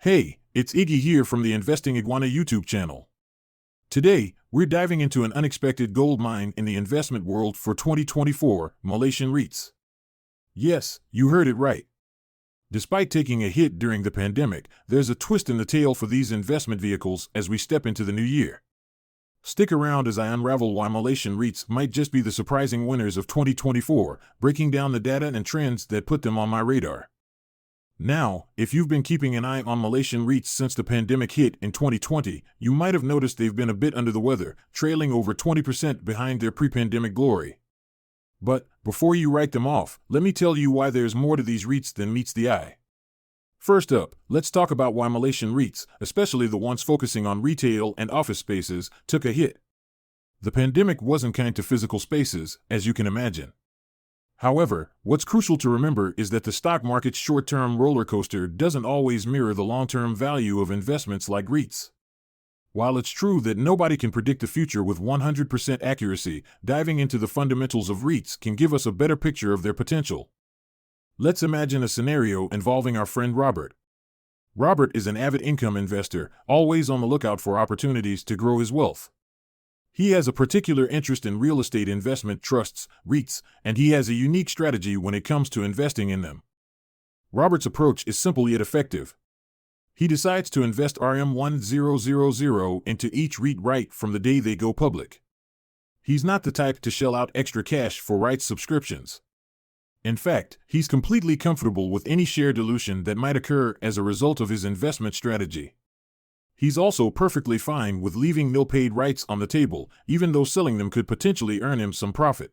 Hey, it's Iggy here from the Investing Iguana YouTube channel. Today, we're diving into an unexpected gold mine in the investment world for 2024, Malaysian REITs. Yes, you heard it right. Despite taking a hit during the pandemic, there's a twist in the tale for these investment vehicles as we step into the new year. Stick around as I unravel why Malaysian REITs might just be the surprising winners of 2024, breaking down the data and trends that put them on my radar. Now, if you've been keeping an eye on Malaysian REITs since the pandemic hit in 2020, you might have noticed they've been a bit under the weather, trailing over 20% behind their pre-pandemic glory. But before you write them off, let me tell you why there's more to these REITs than meets the eye. First up, let's talk about why Malaysian REITs, especially the ones focusing on retail and office spaces, took a hit. The pandemic wasn't kind to physical spaces, as you can imagine. However, what's crucial to remember is that the stock market's short-term roller coaster doesn't always mirror the long-term value of investments like REITs. While it's true that nobody can predict the future with 100% accuracy, diving into the fundamentals of REITs can give us a better picture of their potential. Let's imagine a scenario involving our friend Robert. Robert is an avid income investor, always on the lookout for opportunities to grow his wealth. He has a particular interest in real estate investment trusts, REITs, and he has a unique strategy when it comes to investing in them. Robert's approach is simple yet effective. He decides to invest RM1000 into each REIT right from the day they go public. He's not the type to shell out extra cash for REIT subscriptions. In fact, he's completely comfortable with any share dilution that might occur as a result of his investment strategy. He's also perfectly fine with leaving nil-paid REITs on the table, even though selling them could potentially earn him some profit.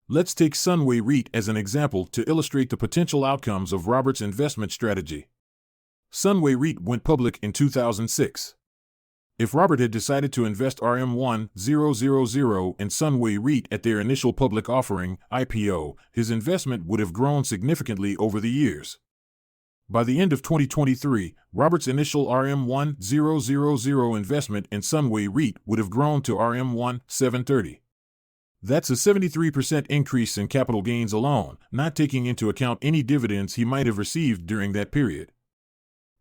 Let's take Sunway REIT as an example to illustrate the potential outcomes of Robert's investment strategy. Sunway REIT went public in 2006. If Robert had decided to invest RM1000 in Sunway REIT at their initial public offering, IPO, his investment would have grown significantly over the years. By the end of 2023, Robert's initial RM1000 investment in Sunway REIT would have grown to RM1730. That's a 73% increase in capital gains alone, not taking into account any dividends he might have received during that period.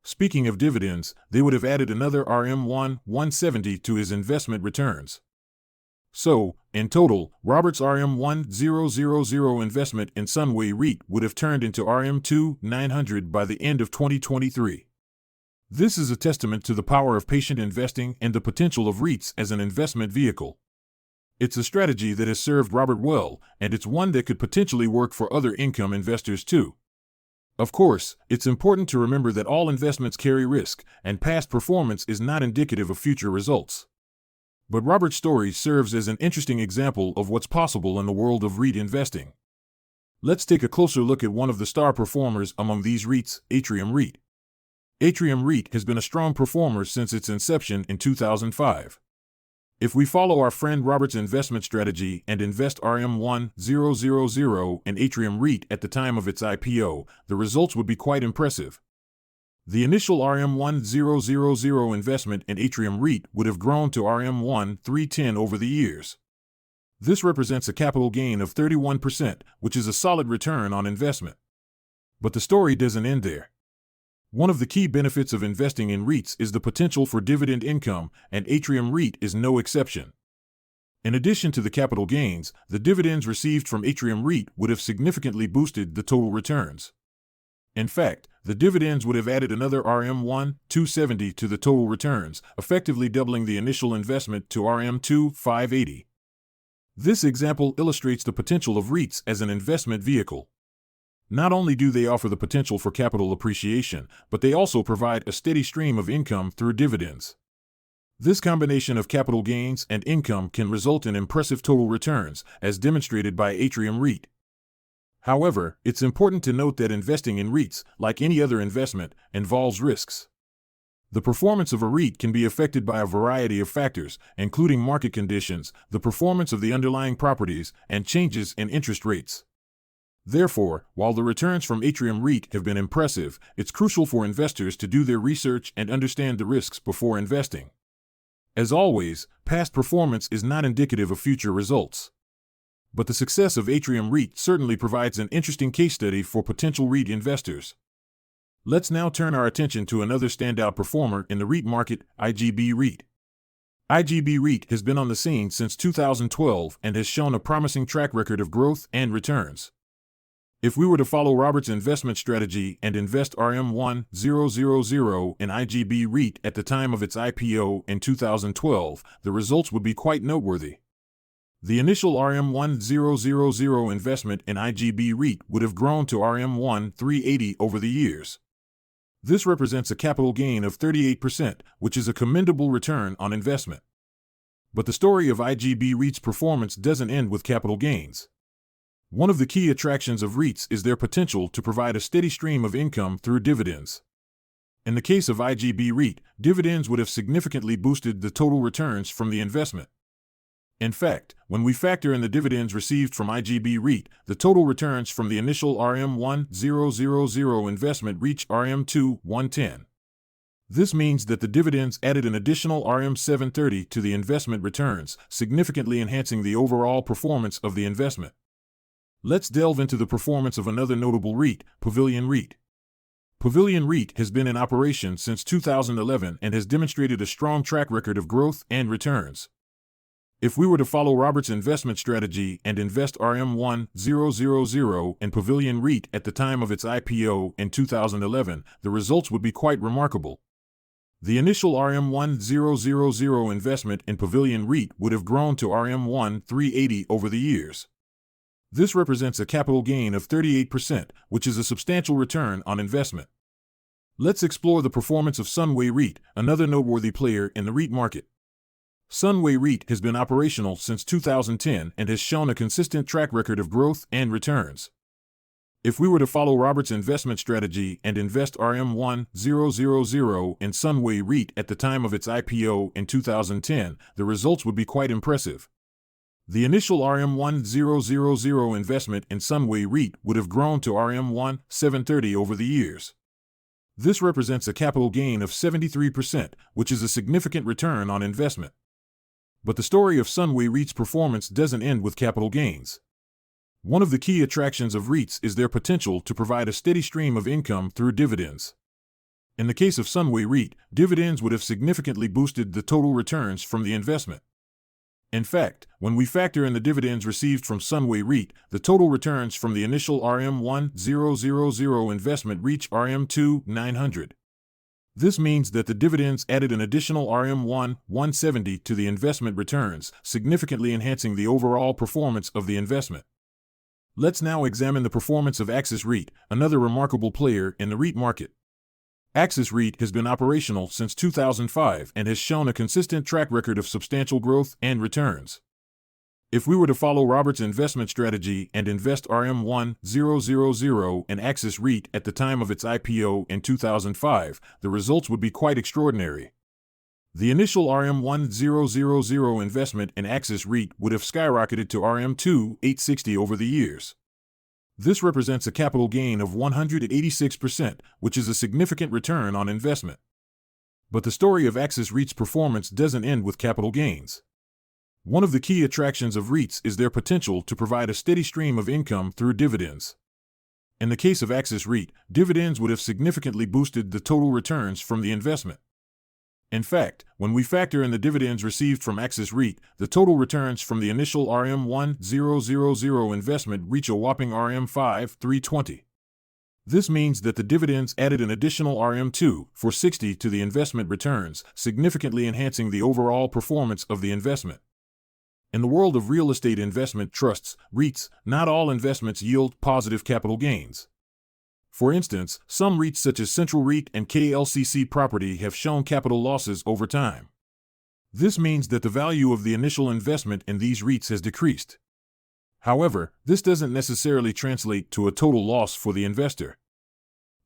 Speaking of dividends, they would have added another RM170 to his investment returns. So, in total, Robert's RM1000 investment in Sunway REIT would have turned into RM2900 by the end of 2023. This is a testament to the power of patient investing and the potential of REITs as an investment vehicle. It's a strategy that has served Robert well, and it's one that could potentially work for other income investors too. Of course, it's important to remember that all investments carry risk, and past performance is not indicative of future results. But Robert's story serves as an interesting example of what's possible in the world of REIT investing. Let's take a closer look at one of the star performers among these REITs, Atrium REIT. Atrium REIT has been a strong performer since its inception in 2005. If we follow our friend Robert's investment strategy and invest RM1000 in Atrium REIT at the time of its IPO, the results would be quite impressive. The initial RM1000 investment in Atrium REIT would have grown to RM1310 over the years. This represents a capital gain of 31%, which is a solid return on investment. But the story doesn't end there. One of the key benefits of investing in REITs is the potential for dividend income, and Atrium REIT is no exception. In addition to the capital gains, the dividends received from Atrium REIT would have significantly boosted the total returns. In fact, the dividends would have added another RM1270 to the total returns, effectively doubling the initial investment to RM2580. This example illustrates the potential of REITs as an investment vehicle. Not only do they offer the potential for capital appreciation, but they also provide a steady stream of income through dividends. This combination of capital gains and income can result in impressive total returns, as demonstrated by Atrium REIT. However, it's important to note that investing in REITs, like any other investment, involves risks. The performance of a REIT can be affected by a variety of factors, including market conditions, the performance of the underlying properties, and changes in interest rates. Therefore, while the returns from Atrium REIT have been impressive, it's crucial for investors to do their research and understand the risks before investing. As always, past performance is not indicative of future results. But the success of Atrium REIT certainly provides an interesting case study for potential REIT investors. Let's now turn our attention to another standout performer in the REIT market, IGB REIT. IGB REIT has been on the scene since 2012 and has shown a promising track record of growth and returns. If we were to follow Robert's investment strategy and invest RM1000 in IGB REIT at the time of its IPO in 2012, the results would be quite noteworthy. The initial RM1000 investment in IGB REIT would have grown to RM1380 over the years. This represents a capital gain of 38%, which is a commendable return on investment. But the story of IGB REIT's performance doesn't end with capital gains. One of the key attractions of REITs is their potential to provide a steady stream of income through dividends. In the case of IGB REIT, dividends would have significantly boosted the total returns from the investment. In fact, when we factor in the dividends received from IGB REIT, the total returns from the initial RM1000 investment reach RM2110. This means that the dividends added an additional RM730 to the investment returns, significantly enhancing the overall performance of the investment. Let's delve into the performance of another notable REIT, Pavilion REIT. Pavilion REIT has been in operation since 2011 and has demonstrated a strong track record of growth and returns. If we were to follow Robert's investment strategy and invest RM1000 in Pavilion REIT at the time of its IPO in 2011, the results would be quite remarkable. The initial RM1000 investment in Pavilion REIT would have grown to RM1380 over the years. This represents a capital gain of 38%, which is a substantial return on investment. Let's explore the performance of Sunway REIT, another noteworthy player in the REIT market. Sunway REIT has been operational since 2010 and has shown a consistent track record of growth and returns. If we were to follow Robert's investment strategy and invest RM1000 in Sunway REIT at the time of its IPO in 2010, the results would be quite impressive. The initial RM1000 investment in Sunway REIT would have grown to RM1730 over the years. This represents a capital gain of 73%, which is a significant return on investment. But the story of Sunway REIT's performance doesn't end with capital gains. One of the key attractions of REITs is their potential to provide a steady stream of income through dividends. In the case of Sunway REIT, dividends would have significantly boosted the total returns from the investment. In fact, when we factor in the dividends received from Sunway REIT, the total returns from the initial RM1000 investment reach RM2900. This means that the dividends added an additional RM170 to the investment returns, significantly enhancing the overall performance of the investment. Let's now examine the performance of Axis REIT, another remarkable player in the REIT market. Axis REIT has been operational since 2005 and has shown a consistent track record of substantial growth and returns. If we were to follow Robert's investment strategy and invest RM1000 in Axis REIT at the time of its IPO in 2005, the results would be quite extraordinary. The initial RM1000 investment in Axis REIT would have skyrocketed to RM2860 over the years. This represents a capital gain of 186%, which is a significant return on investment. But the story of Axis REIT's performance doesn't end with capital gains. One of the key attractions of REITs is their potential to provide a steady stream of income through dividends. In the case of Axis REIT, dividends would have significantly boosted the total returns from the investment. In fact, when we factor in the dividends received from Axis REIT, the total returns from the initial RM1000 investment reach a whopping RM5320. This means that the dividends added an additional RM2460 to the investment returns, significantly enhancing the overall performance of the investment. In the world of real estate investment trusts, REITs, not all investments yield positive capital gains. For instance, some REITs such as Central REIT and KLCC Property have shown capital losses over time. This means that the value of the initial investment in these REITs has decreased. However, this doesn't necessarily translate to a total loss for the investor.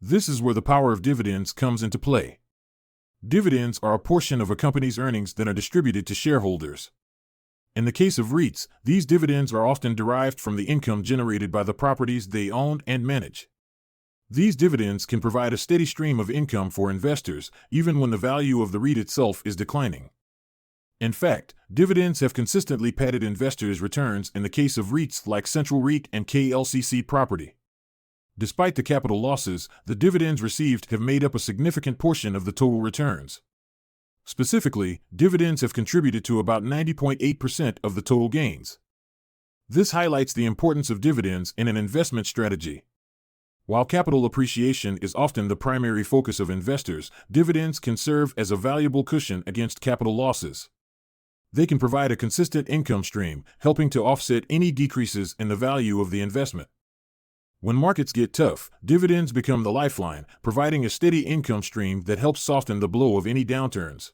This is where the power of dividends comes into play. Dividends are a portion of a company's earnings that are distributed to shareholders. In the case of REITs, these dividends are often derived from the income generated by the properties they own and manage. These dividends can provide a steady stream of income for investors, even when the value of the REIT itself is declining. In fact, dividends have consistently padded investors' returns in the case of REITs like Central REIT and KLCC Property. Despite the capital losses, the dividends received have made up a significant portion of the total returns. Specifically, dividends have contributed to about 90.8% of the total gains. This highlights the importance of dividends in an investment strategy. While capital appreciation is often the primary focus of investors, dividends can serve as a valuable cushion against capital losses. They can provide a consistent income stream, helping to offset any decreases in the value of the investment. When markets get tough, dividends become the lifeline, providing a steady income stream that helps soften the blow of any downturns.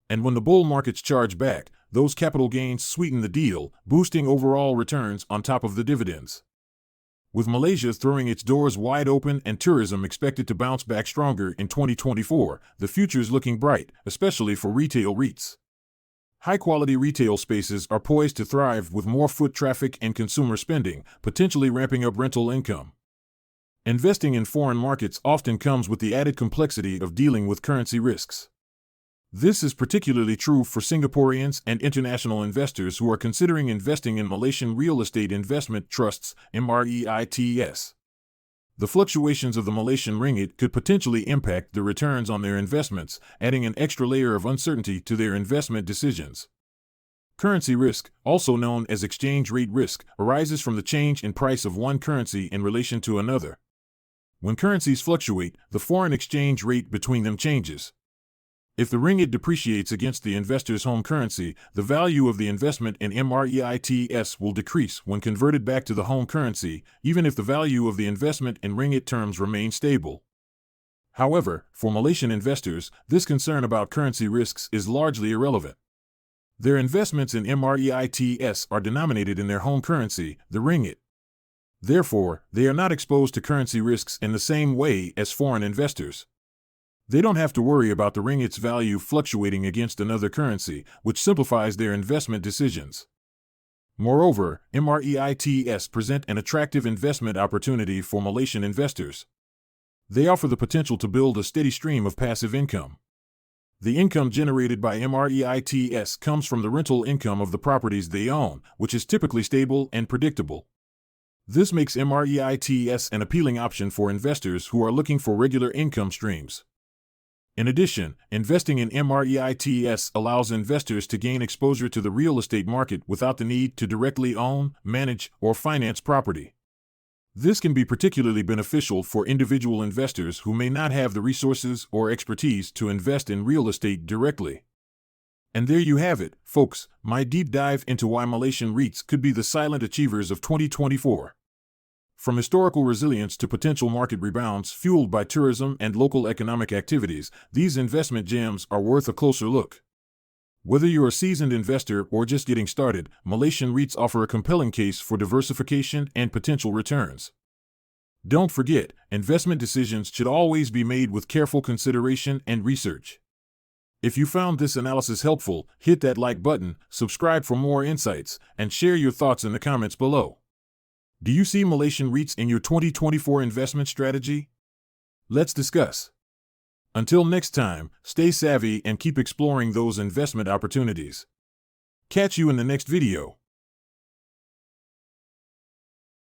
And when the bull markets charge back, those capital gains sweeten the deal, boosting overall returns on top of the dividends. With Malaysia throwing its doors wide open and tourism expected to bounce back stronger in 2024, the future's looking bright, especially for retail REITs. High-quality retail spaces are poised to thrive with more foot traffic and consumer spending, potentially ramping up rental income. Investing in foreign markets often comes with the added complexity of dealing with currency risks. This is particularly true for Singaporeans and international investors who are considering investing in Malaysian real estate investment trusts, REITs. The fluctuations of the Malaysian ringgit could potentially impact the returns on their investments, adding an extra layer of uncertainty to their investment decisions. Currency risk, also known as exchange rate risk, arises from the change in price of one currency in relation to another. When currencies fluctuate, the foreign exchange rate between them changes. If the ringgit depreciates against the investor's home currency, the value of the investment in REITs will decrease when converted back to the home currency, even if the value of the investment in ringgit terms remains stable. However, for Malaysian investors, this concern about currency risks is largely irrelevant. Their investments in REITs are denominated in their home currency, the ringgit. Therefore, they are not exposed to currency risks in the same way as foreign investors. They don't have to worry about the ringgit's value fluctuating against another currency, which simplifies their investment decisions. Moreover, REITs present an attractive investment opportunity for Malaysian investors. They offer the potential to build a steady stream of passive income. The income generated by REITs comes from the rental income of the properties they own, which is typically stable and predictable. This makes REITs an appealing option for investors who are looking for regular income streams. In addition, investing in REITs allows investors to gain exposure to the real estate market without the need to directly own, manage, or finance property. This can be particularly beneficial for individual investors who may not have the resources or expertise to invest in real estate directly. And there you have it, folks, my deep dive into why Malaysian REITs could be the silent achievers of 2024. From historical resilience to potential market rebounds fueled by tourism and local economic activities, these investment gems are worth a closer look. Whether you're a seasoned investor or just getting started, Malaysian REITs offer a compelling case for diversification and potential returns. Don't forget, investment decisions should always be made with careful consideration and research. If you found this analysis helpful, hit that like button, subscribe for more insights, and share your thoughts in the comments below. Do you see Malaysian REITs in your 2024 investment strategy? Let's discuss. Until next time, stay savvy and keep exploring those investment opportunities. Catch you in the next video.